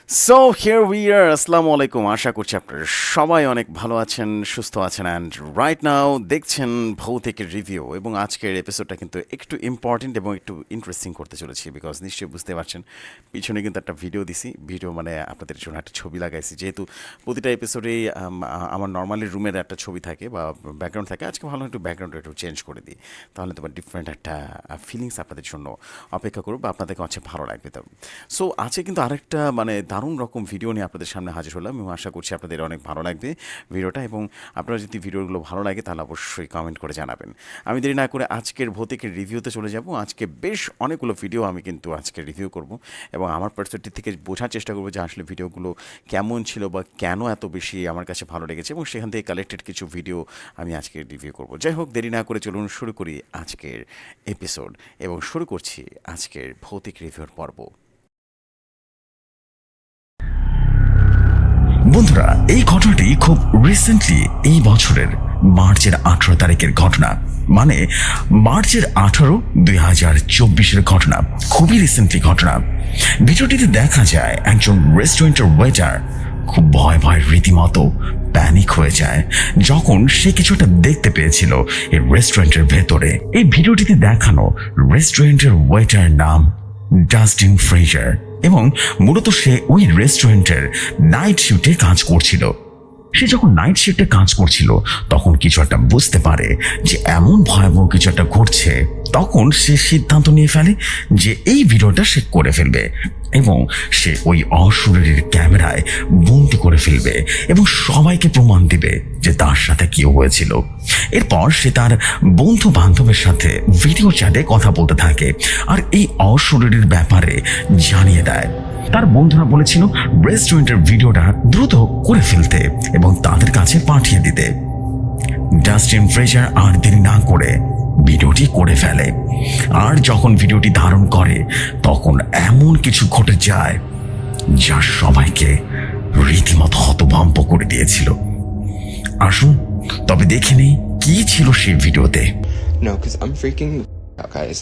So here we are আসসালামু আলাইকুম। আশা করছি আপনারা সবাই অনেক ভালো আছেন, সুস্থ আছেন অ্যান্ড রাইট নাও দেখছেন ভৌতিকের রিভিউ। এবং আজকের এপিসোডটা কিন্তু একটু ইম্পর্টেন্ট এবং একটু ইন্টারেস্টিং করতে চলেছি, বিকজ নিশ্চয়ই বুঝতে পারছেন পিছনে কিন্তু একটা ভিডিও দিছি। ভিডিও মানে আপনাদের জন্য একটা ছবি লাগাইছি, যেহেতু প্রতিটা এপিসোডেই আমার নর্মালি রুমের একটা ছবি থাকে বা ব্যাকগ্রাউন্ড থাকে। আজকে ভালো একটু ব্যাকগ্রাউন্ডটা একটু চেঞ্জ করে দিই, তাহলে তোমার ডিফারেন্ট একটা ফিলিংস আপনাদের জন্য অপেক্ষা করবো বা আপনাদেরকে অনেক ভালো লাগবে। তো সো আজকে কিন্তু আরেকটা মানে দারুণ রকম ভিডিও নিয়ে আপনাদের সামনে হাজির হলাম এবং আশা করছি আপনাদের অনেক ভালো লাগবে ভিডিওটা। এবং আপনারা যদি ভিডিওগুলো ভালো লাগে তাহলে অবশ্যই কমেন্ট করে জানাবেন। আমি দেরি না করে আজকের ভৌতিকের রিভিউতে চলে যাব। আজকে বেশ অনেকগুলো ভিডিও আমি কিন্তু আজকে রিভিউ করব এবং আমার পার্সপেক্টিভ থেকে বোঝার চেষ্টা করবো যে আসলে ভিডিওগুলো কেমন ছিল বা কেন এত বেশি আমার কাছে ভালো লেগেছে, এবং সেখান থেকে কালেক্টেড কিছু ভিডিও আমি আজকে রিভিউ করব। যাই হোক, দেরি না করে চলুন শুরু করি আজকের এপিসোড এবং শুরু করছি আজকের ভৌতিক রিভিউর পর্ব। বন্ধুরা, এই ঘটনাটি খুব রিসেন্টলি এই বছরের মার্চের 18 তারিখের ঘটনা, মানে মার্চের 18, 2024-এর ঘটনা। খুবই রিসেন্টলি ঘটনা। ভিডিওটিতে দেখা যায় একজন রেস্টুরেন্টের ওয়েটার খুব ভয় রীতিমতো প্যানিক হয়ে যায় যখন সে কিছুটা দেখতে পেয়েছিল এই রেস্টুরেন্টের ভেতরে। এই ভিডিওটিতে দেখানো রেস্টুরেন্টের ওয়েটার নাম ডাস্টিন ফ্রেজার এবং মূলত সে ওই রেস্টুরেন্টের নাইট শিফটে কাজ করছিল। সে যখন নাইট শিফটে কাজ করছিল তখন কিছু একটা বুঝতে পারে যে এমন ভয়াবহ কিছু একটা ঘটছে। তখন সে সিদ্ধান্ত নিয়ে ফেলে যে এই ভিডিওটা সে করে ফেলবে এবং সে ওই অশরীরীর ক্যামেরায় বন্দি করে ফেলবে এবং সবাইকে প্রমাণ দিবে যে তার সাথে কি হয়েছিল। এরপর সে তার বন্ধু বান্ধবের সাথে ভিডিও চ্যাটে কথা বলতে থাকে আর এই অশরীরীর ব্যাপারে জানিয়ে দেয়। তার বন্ধুরা বলেছিল রেস্টুরেন্টের ভিডিওটা দ্রুত করে ফেলতে এবং তাদের কাছে পাঠিয়ে দিতে। ডাস্টিন ফ্রেজার আর দেরি না করে ভিডিওটি করে ফেলে। আর যখন ভিডিওটি ধারণ করে তখন এমন কিছু ঘটে যায় যা সবাইকে রীতিমতো হতভম্ব করে দিয়েছিল। আসুন তবে দেখে নেই কি ছিল সেই ভিডিওতে। No, because I'm freaking out, guys.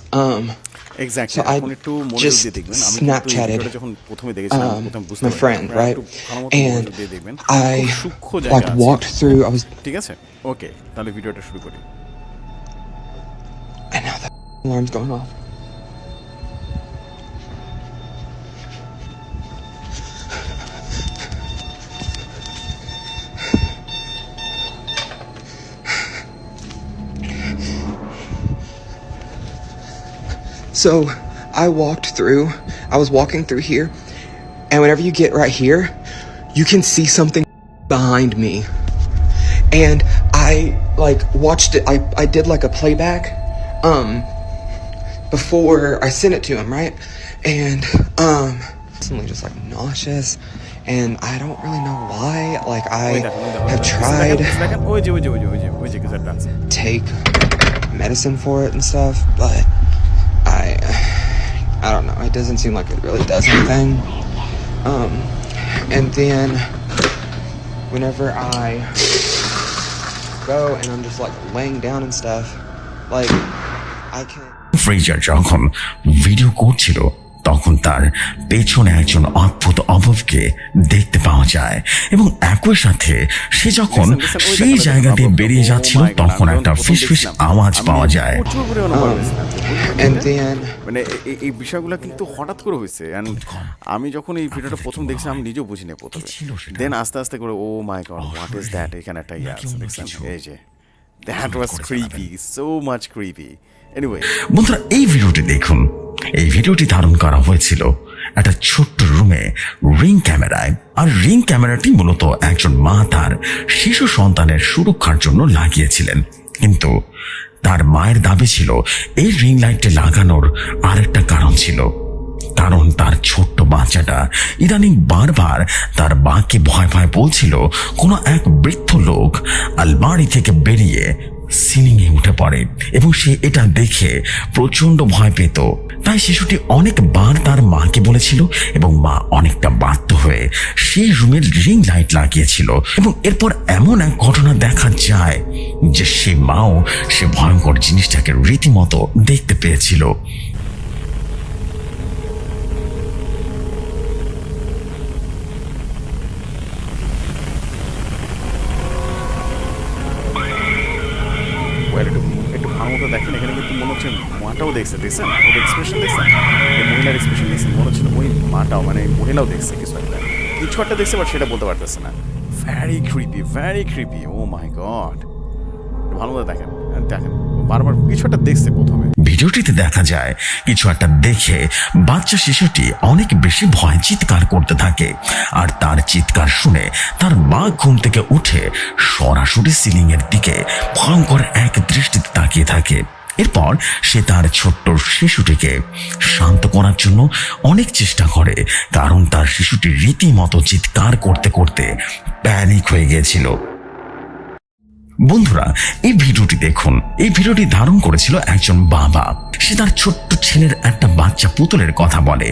Exactly. So I just Snapchatted my friend, right? And I like walked through. I was ঠিক আছে, ওকে, তাহলে ভিডিওটা শুরু করি। and now the alarm's going off. So I was walking through here, and whenever you get right here, you can see something behind me. And I like watched it, I did like a playback before I sent it to him, right? And suddenly just like nauseous, and I don't really know why. Like I have tried take medicine for it and stuff, but I don't know, it doesn't seem like it really does anything. And then whenever I go and I'm just like laying down and stuff, like I can Fraser যখন video করছিল তখন তার পেছনে একজন অদ্ভুত অবয়বকে দেখতে পাওয়া যায় এবং একই সাথে সে যখন সেই জায়গা দিয়ে বেরিয়ে যাচ্ছিল তখন একটা ফিসফিস আওয়াজ পাওয়া যায়। and then মানে এই বিষয়গুলো কিন্তু হঠাৎ করে হয়েছে। এন্ড আমি যখন এই ভিডিওটা প্রথম দেখছি আমি নিজেও বুঝিনি প্রথমে, দেন আস্তে আস্তে করে ও my god what is that, এখানে একটা ইয়ে আছে দেখছেন, এই যে that was creepy, so much creepy. Anyway বন্ধুরা, এই ভিডিওটি দেখুন। এই ভিডিওটি ধারণ করা হয়েছিল একটা ছোট্ট রুমে রিং ক্যামেরায়। আর রিং ক্যামেরাটি মূলত একজন মা তার শিশু সন্তানের সুরক্ষার জন্য লাগিয়েছিলেন, কিন্তু তার মায়ের দাবি ছিল এই রিং লাইটটি লাগানোর আরেকটা কারণ ছিল, কারণ তার ছোট্ট বাচ্চাটা ইদানিং বারবার তার মাকে ভয় বলছিল কোনো এক বৃদ্ধ লোক আলমারি থেকে বেরিয়ে সিলিং এ উঠে পড়ে এবং সে এটা দেখে প্রচন্ড ভয় পেত। তাই শিশুটি অনেকবার তার মাকে বলেছিল এবং মা অনেকটা বাধ্য হয়ে সেই রুমের রিং লাইট লাগিয়েছিল। এবং এরপর এমন এক ঘটনা দেখা যায় যে সে মাও সে ভয়ঙ্কর জিনিসটাকে রীতিমতো দেখতে পেয়েছিল। দেখছে, দেখছেন ওর এক্সপ্রেশন দেখছেন, এই মহিলার এক্সপ্রেশন দেখছেন, মনে হচ্ছিল ওই মাটাও মানে মহিলাও দেখছে কিছু একটা দেখছে, বাট সেটা বলতে পারতেছে না। Vary creepy, O my god. ভালো মতো দেখেন, বারবার কিছু একটা দেখছে প্রথমে। ভিডিওটিতে দেখা যায় কিছু একটা দেখে বাচ্চা শিশুটি অনেক বেশি ভয় চিৎকার করতে থাকে, আর তার চিৎকার শুনে তার মা ঘুম থেকে উঠে সরাসরি সিলিং এর দিকে ভয়ঙ্কর এক দৃষ্টিতে তাকিয়ে থাকে। এরপর সে তার ছোট্ট শিশুটিকে শান্ত করার জন্য অনেক চেষ্টা করে, কারণ তার শিশুটি রীতিমতো চিৎকার করতে করতে প্যানিক হয়ে গিয়েছিল। বন্ধুরা, এই ভিডিওটি দেখুন। এই ভিডিওটি ধারণ করেছিল একজন বাবা। সে তার ছোট্ট ছেলের একটা বাচ্চা পুতুলের কথা বলে,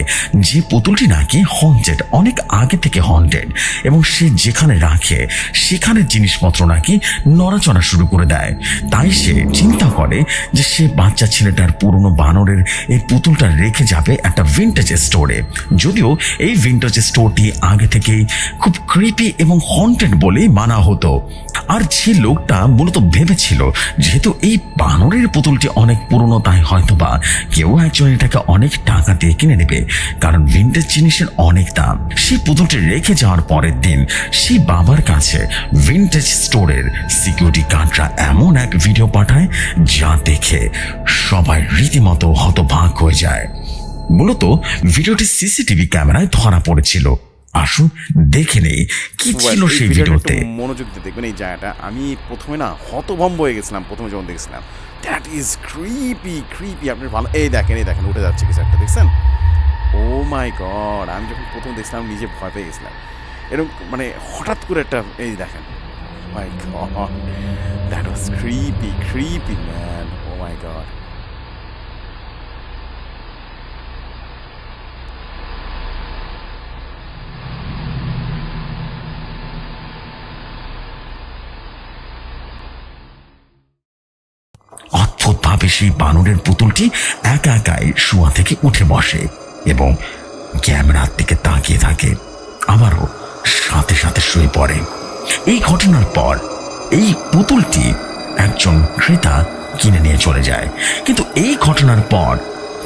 যে পুতুলটি নাকি হন্টেড, অনেক আগে থেকে হন্টেড, এবং সে যেখানে রাখে সেখানে জিনিসপত্র নাকি নড়াচড়া শুরু করে দেয়। তাই সে চিন্তা করে যে সে বাচ্চা ছেলেটার পুরনো বানরের এই পুতুলটা রেখে যাবে একটা ভিন্টেজ স্টোরে। যদিও এই ভিন্টেজ স্টোরটি আগে থেকেই খুব ক্রিপি এবং হন্টেড বলেই মানা হতো। আর যে লোকটা মূলত ভেবেছিল যেহেতু এই বানরের পুতুলটি অনেক পুরনো, তাই হয়তোবা কেউ একজন এটাকে অনেক টাকা দিয়ে কিনে নেবে, কারণ ভিন্টেজ জিনিসের অনেক দাম। সেই পুতুলটি রেখে যাওয়ার পরের দিন সেই বাবার কাছে ভিন্টেজ স্টোরের সিকিউরিটি গার্ডরা এমন এক ভিডিও পাঠায় যা দেখে সবাই রীতিমতো হতবাক হয়ে যায়। মূলত ভিডিওটি সিসিটিভি ক্যামেরায় ধরা পড়েছিল। আসুন দেখে নেই কি ছিল সেই ভিডিওতে। মনোযোগ দিয়ে দেখবেন এই জায়গাটা। আমি প্রথমে না হতভম্ব হয়ে গেছিলাম প্রথমে যখন দেখছিলাম। That is creepy. আপনি ভালো এই দেখেন উঠে যাচ্ছে কিছু একটা, দেখছেন? ও মাই গড, আমি যখন প্রথম দেখছিলাম নিজে ভয় পেয়ে গেছিলাম। এরকম মানে হঠাৎ করে একটা এই দেখেন, my god, that was creepy man, oh my god. অদ্ভুতভাবে সেই বানরের পুতুলটি একা একাই শোয়া থেকে উঠে বসে এবং ক্যামেরার দিকে তাকিয়ে থাকে, আবারও সাথে সাথে শুয়ে পড়ে। এই ঘটনার পর এই পুতুলটি একজন ক্রেতা কিনে নিয়ে চলে যায়। কিন্তু এই ঘটনার পর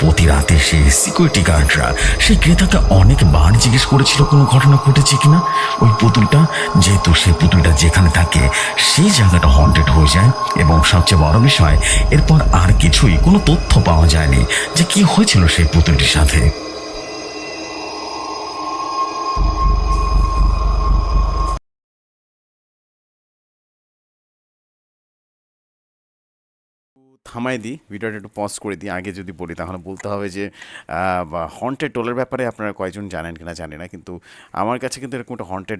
প্রতি রাতে সেই সিকিউরিটি গার্ডরা সেই ক্রেতাকে অনেকবার জিজ্ঞেস করেছিল কোনো ঘটনা ঘটেছে কিনা। ওই পুতুলটা, যেহেতু সেই পুতুলটা যেখানে থাকে সেই জায়গাটা হন্টেড হয়ে যায়, এবং সবচেয়ে বড় বিষয় এরপর আর কিছুই কোনো তথ্য পাওয়া যায়নি যে কি হয়েছিল সেই পুতুলটির সাথে। থামাই দিই, ভিডিওটা একটু পজ করে দিই। আগে যদি বলি তাহলে বলতে হবে যে হন্টেড ডলের ব্যাপারে আপনারা কয়জন জানেন কিনা জানি না, কিন্তু আমার কাছে কিন্তু এরকম একটা হন্টেড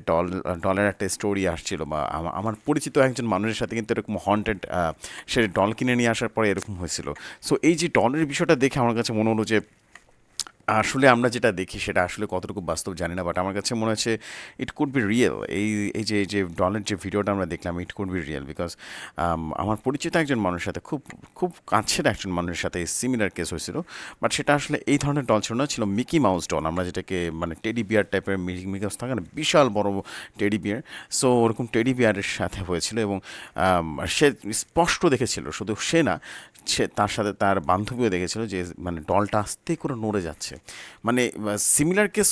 ডলের একটা স্টোরি আসছিল, বা আমার পরিচিত একজন মানুষের সাথে কিন্তু এরকম হন্টেড সে ডল কিনে নিয়ে আসার পরে এরকম হয়েছিল। সো এই যে ডলের বিষয়টা দেখে আমার কাছে মনে হলো যে আসলে আমরা যেটা দেখি সেটা আসলে কতটুকু বাস্তব জানি না, বাট আমার কাছে মনে হচ্ছে ইট কুড বি রিয়েল। এই যে ডলের যে ভিডিওটা আমরা দেখলাম, it could be real, because আমার পরিচিত একজন মানুষের সাথে খুব কাছের একজন মানুষের সাথে সিমিলার কেস হয়েছিল, বাট সেটা আসলে এই ধরনের ডল ছিল না, ছিল মিকি মাউস ডল। আমরা যেটাকে মানে টেডি বিয়ার টাইপের, মিকি মাউস থাকে না, বিশাল বড় টেডি বিয়ার। সো ওরকম টেডি বিয়ারের সাথে হয়েছিল, এবং সে স্পষ্ট দেখেছিল, শুধু সে না, সে তার সাথে তার বান্ধবীও দেখেছিল যে মানে ডলটা আস্তে করে নড়ে যাচ্ছে। মানে সিমিলার কেস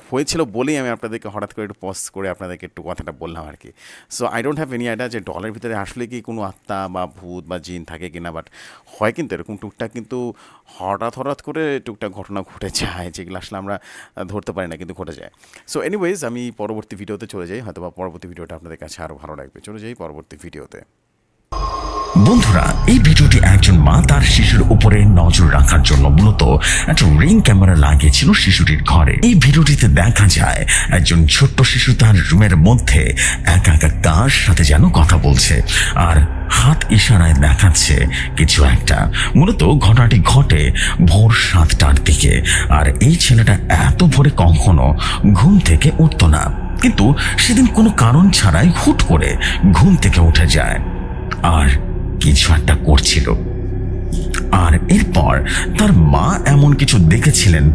হয়েছিল বলেই আমি আপনাদেরকে হঠাৎ করে একটু পজ করে আপনাদেরকে একটু কথাটা বললাম আর কি। So I don't have any idea যে ডলের ভিতরে আসলে কি কোনো আত্মা বা ভূত বা জিন থাকে কিনা, বাট হয় কিন্তু এরকম টুকটাক, কিন্তু হঠাৎ করে টুকটাক ঘটনা ঘটে যায় যেগুলো আসলে আমরা ধরতে পারি না, কিন্তু ঘটে যায়। সো এনিওয়েজ, আমি পরবর্তী ভিডিওতে চলে যাই, হয়তো বা পরবর্তী ভিডিওটা আপনাদের কাছে আরও ভালো লাগবে। চলে যাই পরবর্তী ভিডিওতে। বন্ধুরা, এই ভিডিওটি একজন মা তার শিশুর উপরে নজর রাখার জন্য মূলত একটা রিং ক্যামেরা লাগিয়েছিল শিশুটির ঘরে। এই ভিডিওটিতে দেখা যায় একজন ছোট্ট শিশু তার রুমের মধ্যে একা একা কার সাথে যেন কথা বলছে, আর হাত ইশারায় দেখাচ্ছে কিছু একটা। মূলত ঘটনাটি ঘটে ভোর 7টার দিকে, আর এই ছেলেটা এত ভোরে কখনো ঘুম থেকে উঠতো না, কিন্তু সেদিন কোনো কারণ ছাড়াই হুট করে ঘুম থেকে উঠে যায় আর কিছু একটা করছিল। আর এরপর তার মা এমন কিছু দেখেছিলেন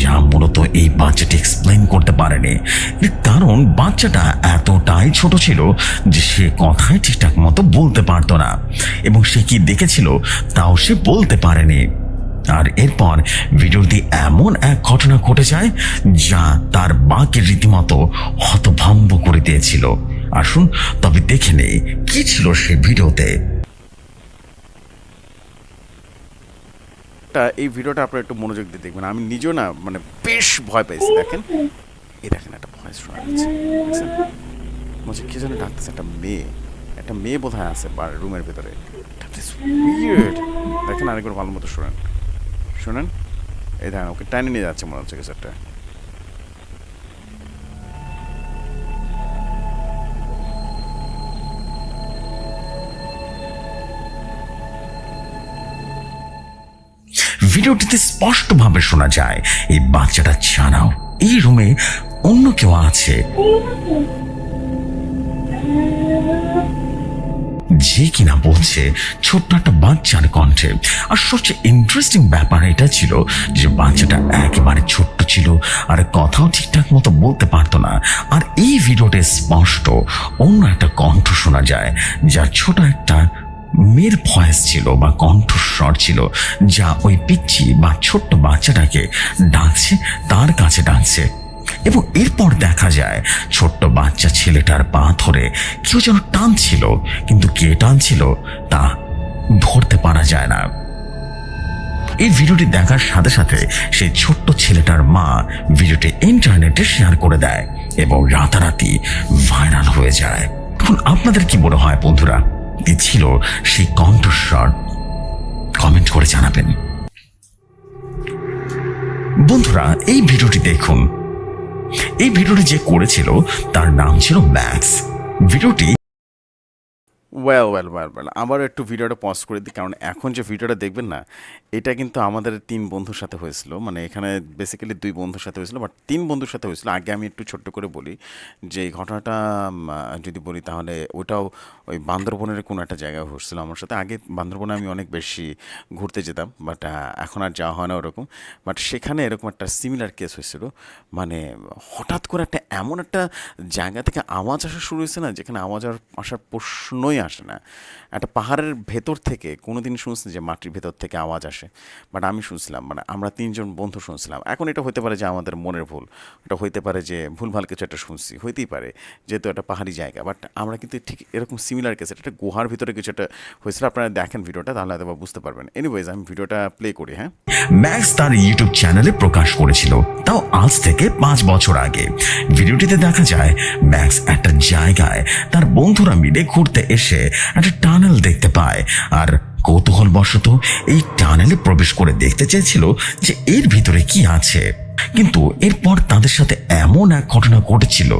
যা মূলত এই বাচ্চাটি এক্সপ্লেইন করতে পারেনি। এর কারণ বাচ্চাটা এতটাই ছোট ছিল যে সে কথাই ঠিকঠাক মতো বলতে পারতো না, এবং সে কি দেখেছিল তাও সে বলতে পারেনি। আর এরপর ভিডিওতে এমন এক ঘটনা ঘটে যায় যা তার মাকে রীতিমতো হতভম্ব করে দিয়েছিল। আসুন তবে দেখে নেই কি ছিল সে ভিডিওতে। এই ভিডিওটা আপনারা একটু মনোযোগ দিয়ে দেখবেন। আমি নিজেও না মানে বেশ ভয় পেয়েছি। দেখেন দেখেন একটা ভয়েস শোনা যাচ্ছে, দেখছেন? বলছে কি যেন ডাকতেছে, একটা মেয়ে বোধহয় আছে রুমের ভেতরে। দেখেন আরেকবার ভালো মতো শোনেন। এই দেখেন ওকে টাইনে নিয়ে যাচ্ছে মনে হচ্ছে কিছু একটা। ভিডিওটিতে স্পষ্টভাবে শোনা যায় এই বাচ্চাটা ছাড়াও এই রুমে অন্য কেউ আছে, যে কিনা বলছে ছোট্ট একটা বাচ্চার কণ্ঠে। আর সবচেয়ে ইন্টারেস্টিং ব্যাপার এটা ছিল যে বাচ্চাটা একেবারে ছোট্ট ছিল আর কথাও ঠিকঠাক মতো বলতে পারতো না। আর এই ভিডিওতে স্পষ্ট অন্য একটা কণ্ঠ শোনা যায়, যা ছোট একটা মেয়ের ভয়েস ছিল বা কণ্ঠস্বর ছিল, যা ওই পিচ্চি বা ছোট্ট বাচ্চাটাকে ডাকছে, তার কাছে ডাকছে। এবং এরপর দেখা যায় ছোট্ট বাচ্চা ছেলেটার পা ধরে কেউ যেন টানছিল, কিন্তু কে টানছিল তা ধরতে পারা যায় না। এই ভিডিওটি দেখার সাথে সাথে সেই ছোট্ট ছেলেটার মা ভিডিওটি ইন্টারনেটে শেয়ার করে দেয় এবং রাতারাতি ভাইরাল হয়ে যায়। এখন আপনাদের কি মনে হয় বন্ধুরা, কি ছিল সেই কণ্ঠস্বর? কমেন্ট করে জানাবেন। বন্ধুরা এই ভিডিওটি দেখুন। এই ভিডিওটি যে করেছিল তার নাম ছিল ম্যাক্স। ভিডিওটি ওয়েল আবার একটু ভিডিওটা পজ করে দিই, কারণ এখন যে ভিডিওটা দেখবেন না, এটা কিন্তু আমাদের 3 বন্ধুর সাথে হয়েছিল। মানে এখানে বেসিক্যালি 2 বন্ধুর সাথে হয়েছিল, বাট 3 বন্ধুর সাথে হয়েছিল। আগে আমি একটু ছোট্ট করে বলি যে এই ঘটনাটা যদি বলি তাহলে ওটাও ওই বান্দরবনের কোনো একটা জায়গায় হয়েছিল আমার সাথে। আগে বান্দরবনে আমি অনেক বেশি ঘুরতে যেতাম, বাট এখন আর যাওয়া হয় না ওরকম। বাট সেখানে এরকম একটা সিমিলার কেস হয়েছিল। মানে হঠাৎ করে এমন একটা জায়গা থেকে আওয়াজ আসা শুরু হয়েছে না, যেখানে আওয়াজ আসার প্রশ্নই আসে না। একটা পাহাড়ের ভেতর থেকে কোনোদিন শুনছি যে মাটির ভেতর থেকে আওয়াজ আসে, বাট আমি শুনছিলাম, মানে আমরা 3 জন বন্ধু শুনছিলাম। এখন এটা হতে পারে যে আমাদের মনের ভুল, এটা হইতে পারে যে ভুলভাল কিছু একটা শুনছি, হইতেই পারে, যেহেতু একটা পাহাড়ি জায়গা। বাট আমরা কিন্তু ঠিক এরকম সিমিলার কেস, একটা গুহার ভিতরে কিছু একটা হয়েছিল। আপনারা দেখেন ভিডিওটা, তাহলে হয়তো বুঝতে পারবেন। এনিওয়েজ আমি ভিডিওটা প্লে করি। হ্যাঁ, ম্যাক্স তার ইউটিউব চ্যানেলে প্রকাশ করেছিল, তাও আজ থেকে 5 বছর আগে। ভিডিওটিতে দেখা যায় ম্যাক্স একটা জায়গায় তার বন্ধুরা মিলে ঘুরতে এসে একটা টানেল দেখতে পায়, আর কৌতূহলবশত এই টানেলে প্রবেশ করে দেখতে চেয়েছিল যে এর ভিতরে কি আছে। কিন্তু এরপর তাদের সাথে এমন এক ঘটনা ঘটেছিল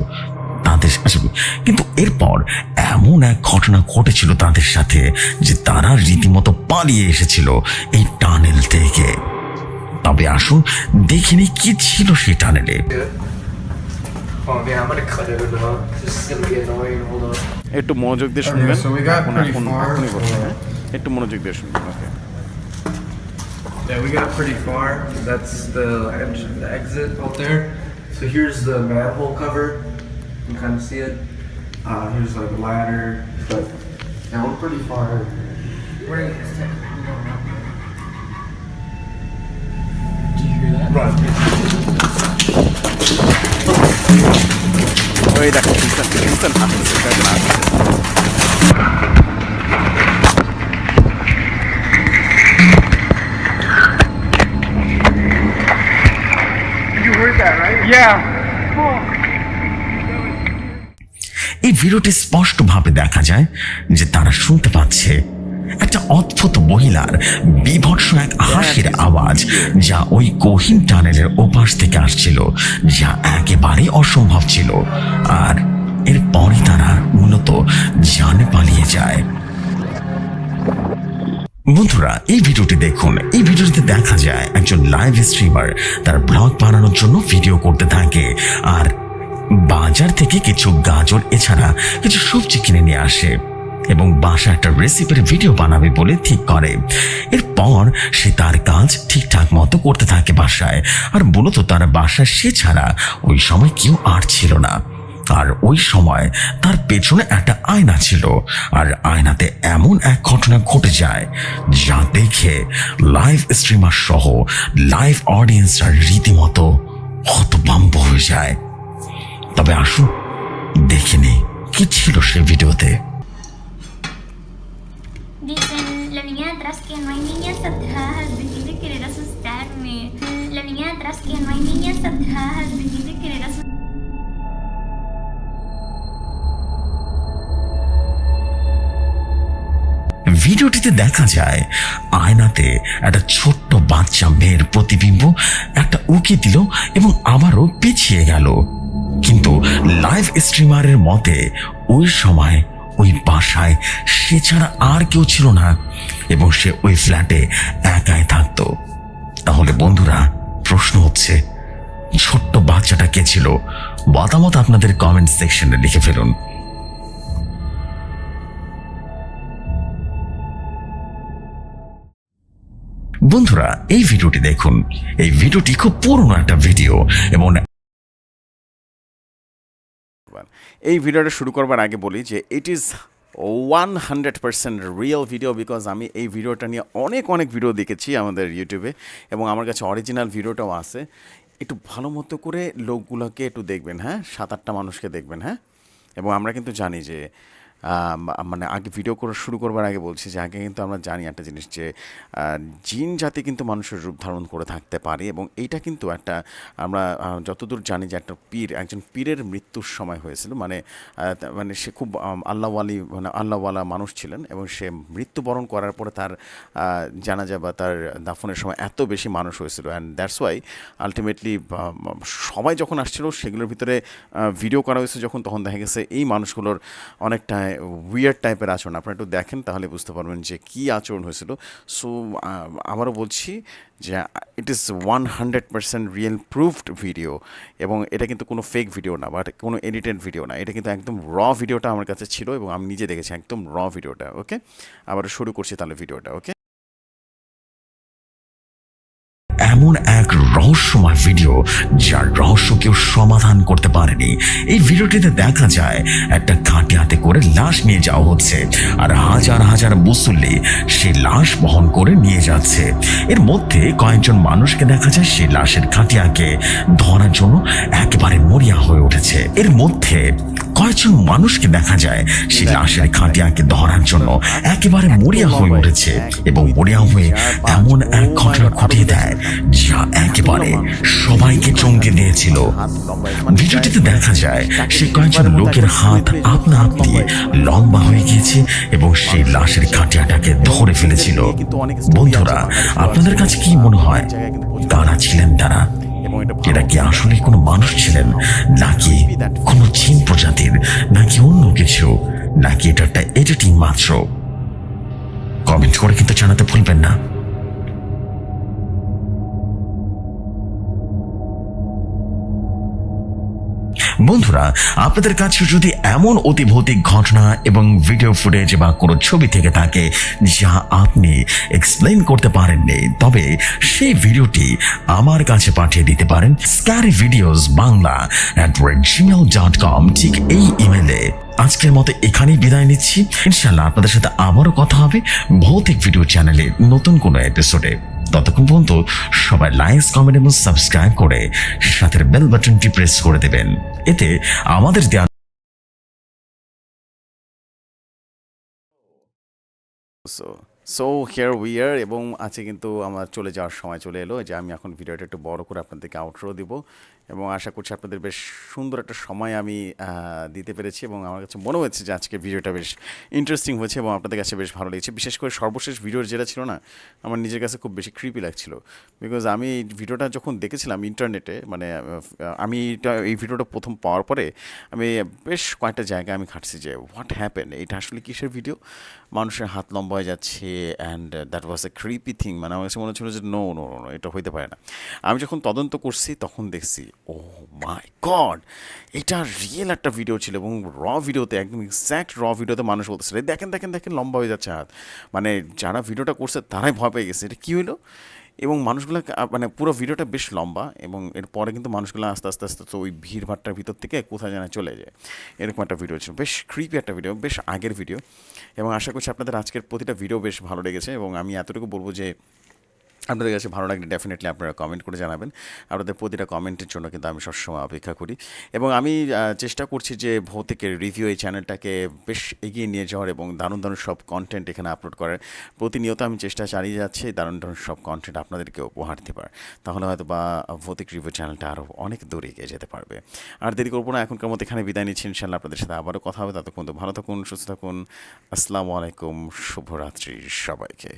তাদের সাথে যে তারা রীতিমতো পালিয়ে এসেছিল এই টানেল থেকে। তবে আসুন দেখিনি কি ছিল সেই টানেলে। Oh man, I'm gonna cut it out. This is gonna be annoying. Hold on. একটু মনোযোগ দিয়ে শুনবেন। so we got pretty এখন far. এখনই বলছি, হ্যাঁ, একটু মনোযোগ দিয়ে শুনবেন। ওকে, Yeah, we got pretty far. That's the exit out there. So here's the manhole cover. You can kind of see it. Here's like a ladder, but yeah, we're pretty far. Where is it? Do you hear that? Run. ওই দেখেন, শুনছেন আসতেছে, কয়েকজন আসতেছে। You heard that, right? Yeah. এই ভিডিওটি স্পষ্টভাবে দেখা যায় যে তারা শুনতে পাচ্ছে একটা অদ্ভুত মহিলার বিভৎস এক হাসির আওয়াজ, যা ওই গহীন টানেলের ওপাশ থেকে আসছিল, যা একেবারে অসম্ভব ছিল। আর এরপরই তারা মূলত জানে পালিয়ে যায়। বন্ধুরা এই ভিডিওটি দেখুন। এই ভিডিওটিতে দেখা যায় একজন লাইভ স্ট্রিমার তার ব্লগ বানানোর জন্য ভিডিও করতে থাকে, আর বাজার থেকে কিছু গাজর এছাড়া কিছু সবজি কিনে নিয়ে আসে এবং বাসায় একটা রেসিপির ভিডিও বানাবে বলে ঠিক করে। এরপর সে তার কাজ ঠিকঠাক মতো করতে থাকে বাসায়, আর মূলত তার বাসায় সে ছাড়া ওই সময় কেউ আর ছিল না। আর ওই সময় তার পেছনে একটা আয়না ছিল, আর আয়নাতে এমন এক ঘটনা ঘটে যায় যা দেখে লাইভ স্ট্রিমার সহ লাইভ অডিয়েন্সরা রীতিমতো হতভম্ব হয়ে যায়। তবে আসুন দেখে নিই কি ছিল সেই ভিডিওতে। Dicen, la niña de atrás que no hay niñas atrás, dejen de querer asustarme. La niña de atrás que no hay niñas atrás, dejen de querer asustarme. ভিডিওটিতে দেখা যায় আয়নাতে একটা ছোট্ট বাচ্চা মেয়ের প্রতিবিম্ব একটা উকি দিল এবং আবারও পিছিয়ে গেল। কিন্তু লাইভ স্ট্রিমারের মতে ওই সময় ওই বাসায় সে ছাড়া আর কেউ ছিল না এবং সে ওই ফ্ল্যাটে একাই থাকতো। তাহলে বন্ধুরা, প্রশ্ন হচ্ছে ছোট্ট বাচ্চাটা কে ছিল? মতামত আপনাদের কমেন্ট সেকশনে লিখে ফেলুন। বন্ধুরা, এই ভিডিওটি দেখুন। এই ভিডিওটি খুব পুরনো একটা ভিডিও এবং এই ভিডিওটা শুরু করবার আগে বলি যে it is 100% real video, because আমি এই ভিডিওটা নিয়ে অনেক ভিডিও দেখেছি আমাদের ইউটিউবে এবং আমার কাছে অরিজিনাল ভিডিওটাও আছে। একটু ভালো মতো করে লোকগুলোকে একটু দেখবেন, হ্যাঁ, 7-8টা মানুষকে দেখবেন, হ্যাঁ। এবং আমরা কিন্তু জানি যে মানে আগে ভিডিও করা শুরু করবার আগে বলছি যে আগে কিন্তু আমরা জানি একটা জিনিস যে জিন জাতি কিন্তু মানুষের রূপ ধারণ করে থাকতে পারে এবং এইটা কিন্তু একটা আমরা যতদূর জানি যে একটা একজন পীরের মৃত্যুর সময় হয়েছিল, মানে মানে সে খুব আল্লাহওয়ালা মানুষ ছিলেন এবং সে মৃত্যুবরণ করার পরে তার জানাজা বা তার দাফনের সময় এত বেশি মানুষ হয়েছিল, অ্যান্ড দ্যাটস ওয়াই আলটিমেটলি সবাই যখন আসছিল সেগুলোর ভিতরে ভিডিও করা হয়েছে যখন, তখন দেখা গেছে এই মানুষগুলোর অনেকটা উইয়ার্ড টাইপের আচরণ। আপনারা একটু দেখেন তাহলে বুঝতে পারবেন যে কী আচরণ হয়েছিল। সো আবারও বলছি যে it is 100% real proofed video এবং এটা কিন্তু কোনো ফেক ভিডিও না বা কোনো এডিটেড ভিডিও না, এটা কিন্তু একদম র ভিডিওটা আমার কাছে ছিল এবং আমি নিজে দেখেছি একদম র ভিডিওটা। ওকে, আবার শুরু করছি তাহলে ভিডিওটা। ওকে, এমন এক রহস্যময় ভিডিও যার রহস্য কেউ সমাধান করতে পারেনি। এই ভিডিওটিতে দেখা যায় একটা খাটি হাতে করে লাশ নিয়ে যাওয়া হচ্ছে আর হাজার মুসল্লি সেই লাশ বহন করে নিয়ে যাচ্ছে। এর মধ্যে কয়েকজন মানুষকে দেখা যায় সেই লাশের খাটিয়াকে ধরার জন্য একেবারে মরিয়া হয়ে উঠেছে। এর মধ্যে কয়েকজন মানুষকে দেখা যায় সেই লাশের খাটিয়াকে ধরার জন্য একেবারে মরিয়া হয়ে উঠেছে এবং মরিয়া হয়ে এমন এক ঘটনা ঘটিয়ে দেয় যা একেবারে সবাইকে চমকে দিয়েছিল। ভিডিওটিতে দেখা যায় সে কয়েকজন লোকের হাত আপনা আপনি লম্বা হয়ে গিয়েছে এবং সেই লাশের খাটিয়াটাকে ধরে ফেলেছিল। বন্ধুরা, আপনাদের কাছে কি মনে হয় কারা ছিলেন তারা? এরা কি আসলে কোনো মানুষ ছিলেন, নাকি কোনো জিন প্রজাতির, নাকি অন্য কিছু, নাকি এটা একটা এডিটিং মাত্র? কমেন্ট করে কিন্তু জানাতে ভুলবেন না। বন্ধুরা, আপনাদের কাছে যদি এমন অতিভৌতিক ঘটনা এবং ভিডিও ফুটেজ বা কোনো ছবি থেকে থাকে যা আপনি এক্সপ্লেইন করতে পারেননি, তবে সেই ভিডিওটি আমার কাছে পাঠিয়ে দিতে পারেন scaryvideosbangla@gmail.com, ঠিক এই ইমেলে। আজকের মতো এখানেই বিদায় নিচ্ছি। ইনশাআল্লাহ আপনাদের সাথে আবারও কথা হবে ভৌতিক ভিডিও চ্যানেলে নতুন কোনো এপিসোডে। ততক্ষণ পর্যন্ত সবাই লাইক, কমেন্ট এবং সাবস্ক্রাইব করে সাথে বেল বাটনটি প্রেস করে দেবেন। এতে আমাদের দেওয়া সো হিয়ার উই আর, এবং আছে কিন্তু আমার চলে যাওয়ার সময় চলে এলো যে আমি এখন ভিডিওটা একটু বড় করে আপনাদেরকে আউটরো দিব এবং আশা করছি আপনাদের বেশ সুন্দর একটা সময় আমি দিতে পেরেছি এবং আমার কাছে মনে হচ্ছে যে আজকে ভিডিওটা বেশ ইন্টারেস্টিং হয়েছে এবং আপনাদের কাছে বেশ ভালো লেগেছে। বিশেষ করে সর্বশেষ ভিডিওর যেটা ছিল না, আমার নিজের কাছে খুব বেশি ক্রিপি লাগছিল, বিকজ আমি এই ভিডিওটা যখন দেখেছিলাম ইন্টারনেটে, মানে আমি এই ভিডিওটা প্রথম পাওয়ার পরে আমি বেশ কয়েকটা জায়গায় আমি ঘাটছি যে হোয়াট হ্যাপেন, এটা আসলে কিসের ভিডিও, মানুষের হাত লম্বা হয়ে যাচ্ছে and that was A creepy thing. মানে আমার কাছে মনে হচ্ছিল যে নো, এটা হইতে পারে না। আমি যখন তদন্ত করছি তখন দেখছি ও মাই গড, এটা রিয়েল একটা ভিডিও ছিল এবং র ভিডিওতে, একদম এক্স্যাক্ট র ভিডিওতে মানুষ বলতেছিল দেখেন লম্বা হয়ে যাচ্ছে হাত। মানে যারা ভিডিওটা করছে তারাই ভয় পেয়ে গেছে, এটা কী হলো। এবং মানুষগুলো মানে পুরো ভিডিওটা বেশ লম্বা, এবং এরপরে কিন্তু মানুষগুলো আস্তে আস্তে আস্তে তো ওই ভিড়ভাট্টার ভিতর থেকে কোথায় যেন চলে যায়, এরকম একটা ভিডিও ছিল। বেশ ক্রিপি একটা ভিডিও, বেশ আগের ভিডিও, এবং আশা করছি আপনাদের আজকের প্রতিটা ভিডিও বেশ ভালো লেগেছে। এবং আমি এতটুকু বলবো যে আপনাদের কাছে ভালো লাগলে ডেফিনেটলি আপনারা কমেন্ট করে জানাবেন। আপনাদের প্রতিটা কমেন্টের জন্য কিন্তু আমি সবসময় অপেক্ষা করি, এবং আমি চেষ্টা করছি যে ভৌতিকের রিভিউ এই চ্যানেলটাকে বেশ এগিয়ে নিয়ে যাওয়ার এবং দারুণ দারুণ সব কন্টেন্ট এখানে আপলোড করার। প্রতিনিয়ত আমি চেষ্টা চালিয়ে যাচ্ছি দারুণ দারুণ সব কন্টেন্ট আপনাদেরকে উপহার দেবার। তাহলে হয়তো বা ভৌতিক রিভিউ চ্যানেলটা আরও অনেক দূরে এগিয়ে যেতে পারবে। আর দেরি করবো না, এখনকার মতো এখানে বিদায় নিচ্ছি। ইনশাল্লাহ আপনাদের সাথে আবারও কথা হবে, ততক্ষণ তো ভালো থাকুন, সুস্থ থাকুন। আসসালামু আলাইকুম, শুভরাত্রি সবাইকে।